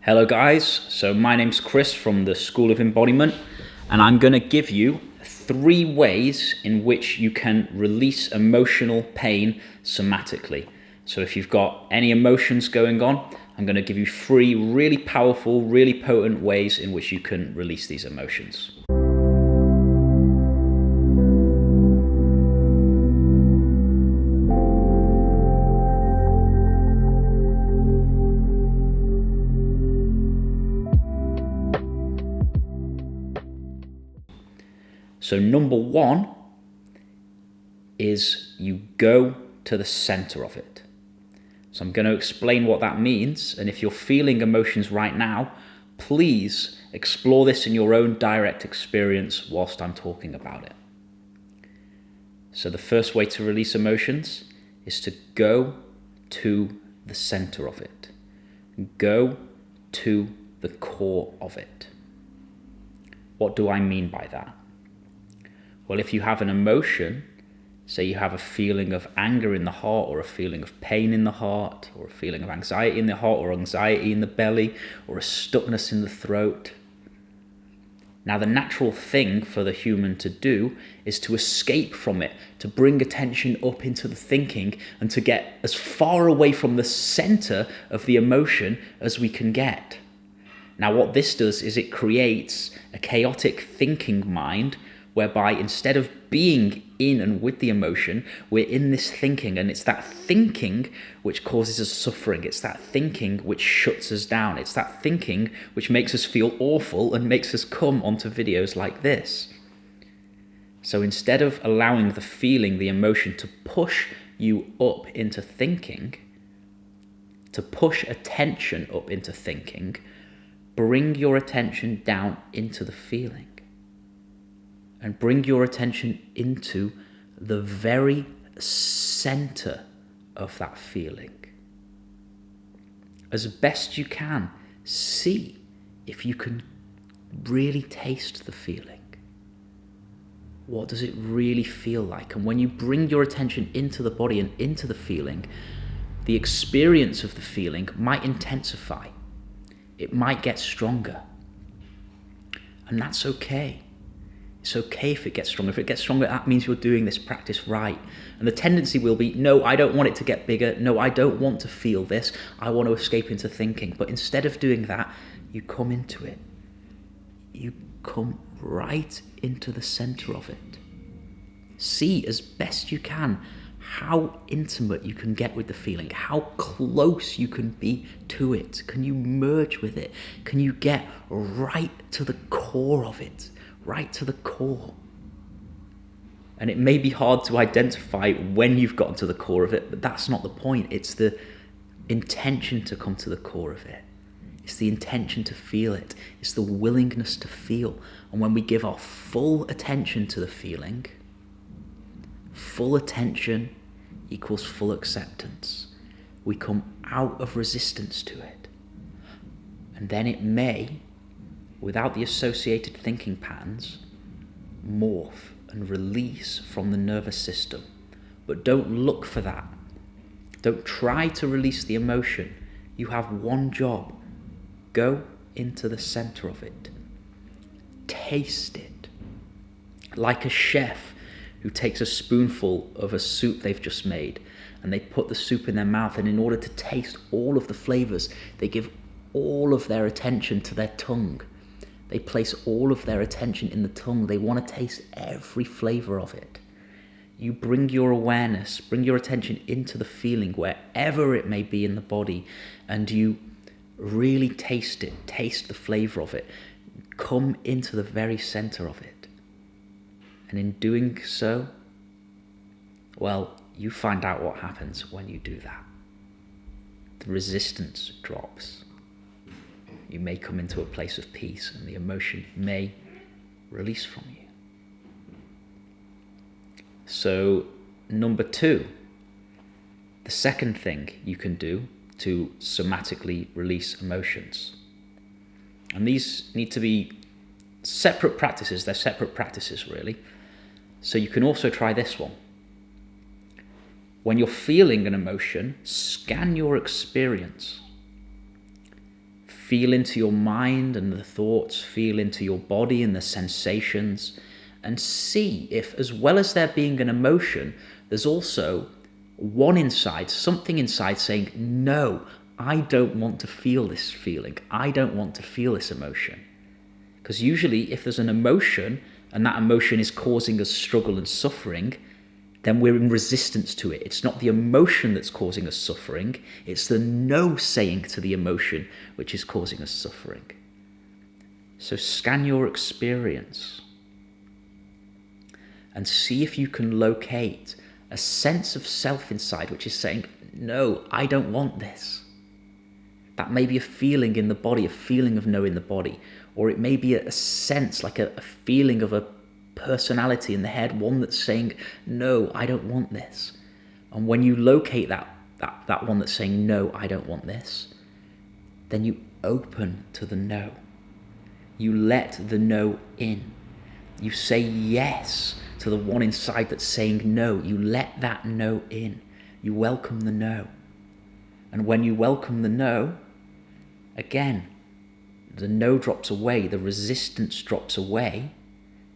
Hello guys, so my name's Chris from the School of Embodiment, and I'm going to give you 3 ways in which you can release emotional pain somatically. So if you've got any emotions going on, I'm going to give you 3 really powerful, really potent ways in which you can release these emotions. So number 1 is you go to the center of it. So I'm going to explain what that means, and if you're feeling emotions right now, please explore this in your own direct experience whilst I'm talking about it. So the first way to release emotions is to go to the center of it. Go to the core of it. What do I mean by that? Well, if you have an emotion, say you have a feeling of anger in the heart, or a feeling of pain in the heart, or a feeling of anxiety in the heart, or anxiety in the belly, or a stuckness in the throat. Now, the natural thing for the human to do is to escape from it, to bring attention up into the thinking, and to get as far away from the center of the emotion as we can get. Now, what this does is it creates a chaotic thinking mind, whereby instead of being in and with the emotion, we're in this thinking, and it's that thinking which causes us suffering. It's that thinking which shuts us down. It's that thinking which makes us feel awful and makes us come onto videos like this. So instead of allowing the feeling, the emotion to push you up into thinking, to push attention up into thinking, bring your attention down into the feeling. And bring your attention into the very center of that feeling. As best you can, see if you can really taste the feeling. What does it really feel like? And when you bring your attention into the body and into the feeling, the experience of the feeling might intensify. It might get stronger. And that's okay. It's okay if it gets stronger. If it gets stronger, that means you're doing this practice right. And the tendency will be, no, I don't want it to get bigger. No, I don't want to feel this. I want to escape into thinking. But instead of doing that, you come into it. You come right into the center of it. See as best you can how intimate you can get with the feeling, how close you can be to it. Can you merge with it? Can you get right to the core of it? Right to the core. And it may be hard to identify when you've gotten to the core of it, but that's not the point. It's the intention to come to the core of it. It's the intention to feel it. It's the willingness to feel. And when we give our full attention to the feeling, full attention equals full acceptance. We come out of resistance to it. And then it may, without the associated thinking patterns, morph and release from the nervous system. But don't look for that. Don't try to release the emotion. You have one job. Go into the center of it. Taste it. Like a chef who takes a spoonful of a soup they've just made, and they put the soup in their mouth, and in order to taste all of the flavors, they give all of their attention to their tongue. They place all of their attention in the tongue. They want to taste every flavor of it. You bring your awareness, bring your attention into the feeling wherever it may be in the body, and you really taste it, taste the flavor of it. Come into the very center of it. And in doing so, well, you find out what happens when you do that. The resistance drops. You may come into a place of peace, and the emotion may release from you. So, number 2, the second thing you can do to somatically release emotions. And these need to be separate practices. They're separate practices, really. So you can also try this one. When you're feeling an emotion, scan your experience. feel into your mind and the thoughts, feel into your body and the sensations, and see if, as well as there being an emotion, there's also something inside saying, no, I don't want to feel this feeling. I don't want to feel this emotion. Because usually if there's an emotion and that emotion is causing us struggle and suffering, then we're in resistance to it. It's not the emotion that's causing us suffering. It's the no saying to the emotion which is causing us suffering. So scan your experience and see if you can locate a sense of self inside which is saying, no, I don't want this. That may be a feeling in the body, a feeling of no in the body, or it may be a sense, like a feeling of a personality in the head, one that's saying, no, I don't want this. And when you locate that one that's saying, no, I don't want this, then you open to the no. You let the no in. You say yes to the one inside that's saying no. You let that no in. You welcome the no. And when you welcome the no, again, the no drops away, the resistance drops away,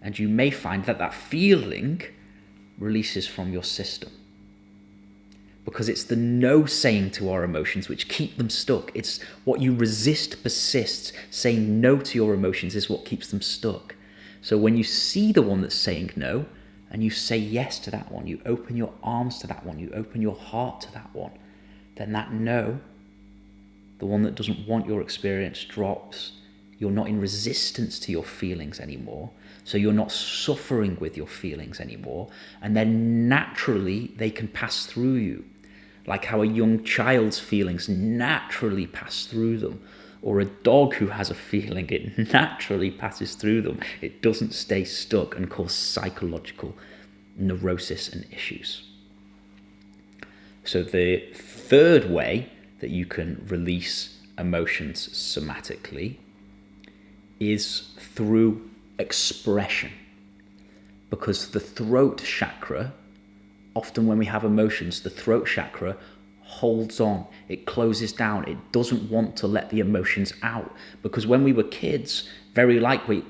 and you may find that that feeling releases from your system. Because it's the no saying to our emotions which keep them stuck. It's what you resist persists. Saying no to your emotions is what keeps them stuck. So when you see the one that's saying no, and you say yes to that one, you open your arms to that one, you open your heart to that one, then that no, the one that doesn't want your experience, drops. You're not in resistance to your feelings anymore. So you're not suffering with your feelings anymore. And then naturally they can pass through you. Like how a young child's feelings naturally pass through them. Or a dog who has a feeling, it naturally passes through them. It doesn't stay stuck and cause psychological neurosis and issues. So the third way that you can release emotions somatically is through expression. Because the throat chakra, often when we have emotions, the throat chakra holds on, it closes down, it doesn't want to let the emotions out. Because when we were kids, very likely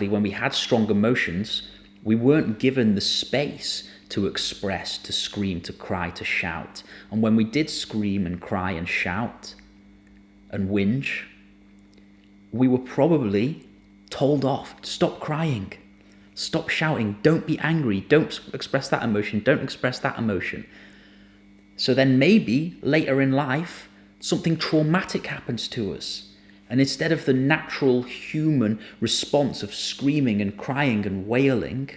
when we had strong emotions, we weren't given the space to express, to scream, to cry, to shout. And when we did scream and cry and shout and whinge, we were probably told off. Stop crying, stop shouting, don't be angry, don't express that emotion, don't express that emotion. So then maybe later in life, something traumatic happens to us. And instead of the natural human response of screaming and crying and wailing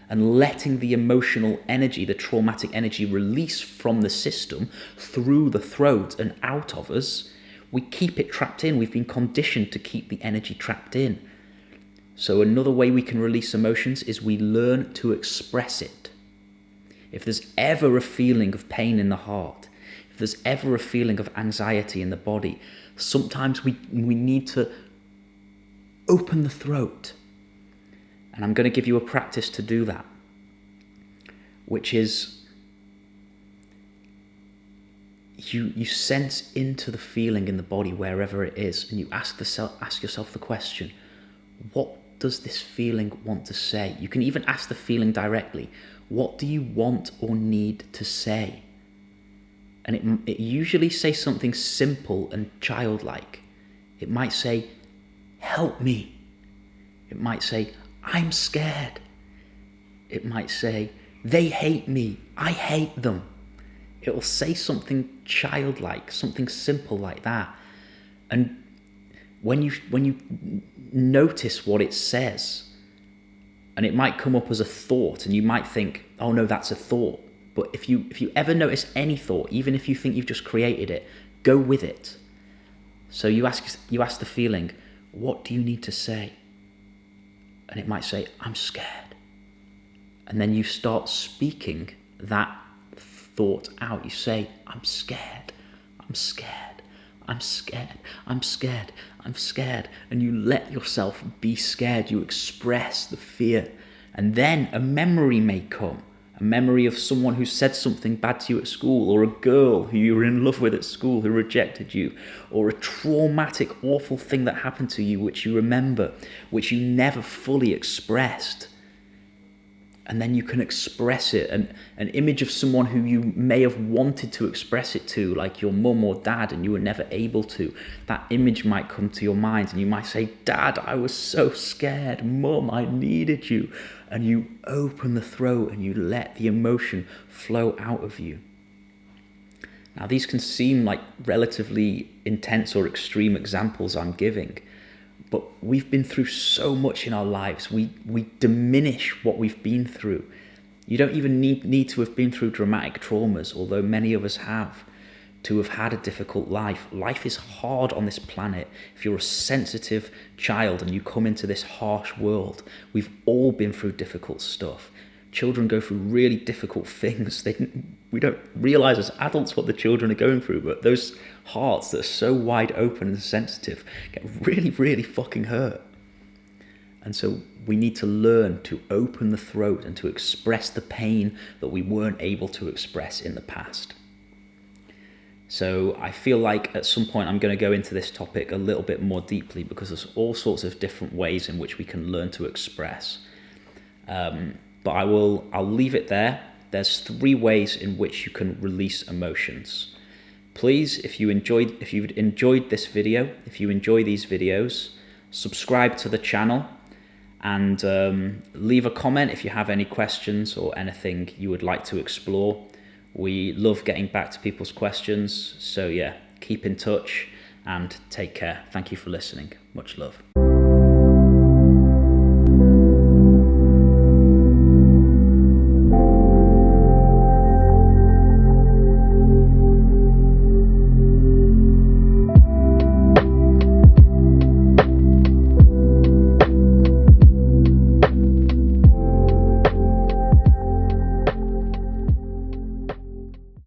and letting the emotional energy, the traumatic energy release from the system through the throat and out of us, we keep it trapped in. We've been conditioned to keep the energy trapped in. So another way we can release emotions is we learn to express it. If there's ever a feeling of pain in the heart, if there's ever a feeling of anxiety in the body, sometimes we need to open the throat. And I'm going to give you a practice to do that, which is you sense into the feeling in the body wherever it is, and you ask yourself the question, what does this feeling want to say? You can even ask the feeling directly, what do you want or need to say? And it usually says something simple and childlike. It might say, help me. It might say, I'm scared. It might say, they hate me, I hate them. It will say something childlike, something simple like that. And when you notice what it says, and it might come up as a thought, and you might think, oh no, that's a thought. But if you ever notice any thought, even if you think you've just created it, go with it. So you ask the feeling, what do you need to say? And it might say, I'm scared. And then you start speaking that thought out. You say, I'm scared, I'm scared, I'm scared, I'm scared, I'm scared. And you let yourself be scared. You express the fear. And then a memory may come. a memory of someone who said something bad to you at school, or a girl who you were in love with at school who rejected you, or a traumatic, awful thing that happened to you which you remember, which you never fully expressed. And then you can express it. An image of someone who you may have wanted to express it to, like your mum or dad, and you were never able to. That image might come to your mind and you might say, Dad, I was so scared. Mum, I needed you. And you open the throat and you let the emotion flow out of you. Now, these can seem like relatively intense or extreme examples I'm giving, but we've been through so much in our lives. We diminish what we've been through. You don't even need to have been through dramatic traumas, although many of us have, to have had a difficult life. Life is hard on this planet. If you're a sensitive child and you come into this harsh world, we've all been through difficult stuff. Children go through really difficult things. We don't realise as adults what the children are going through, but those hearts that are so wide open and sensitive get really, really fucking hurt. And so we need to learn to open the throat and to express the pain that we weren't able to express in the past. So I feel like at some point I'm going to go into this topic a little bit more deeply, because there's all sorts of different ways in which we can learn to express. But I'll leave it there. There's 3 ways in which you can release emotions. Please, if you've enjoyed this video, if you enjoy these videos, subscribe to the channel and leave a comment if you have any questions or anything you would like to explore. We love getting back to people's questions. So yeah, keep in touch and take care. Thank you for listening. Much love.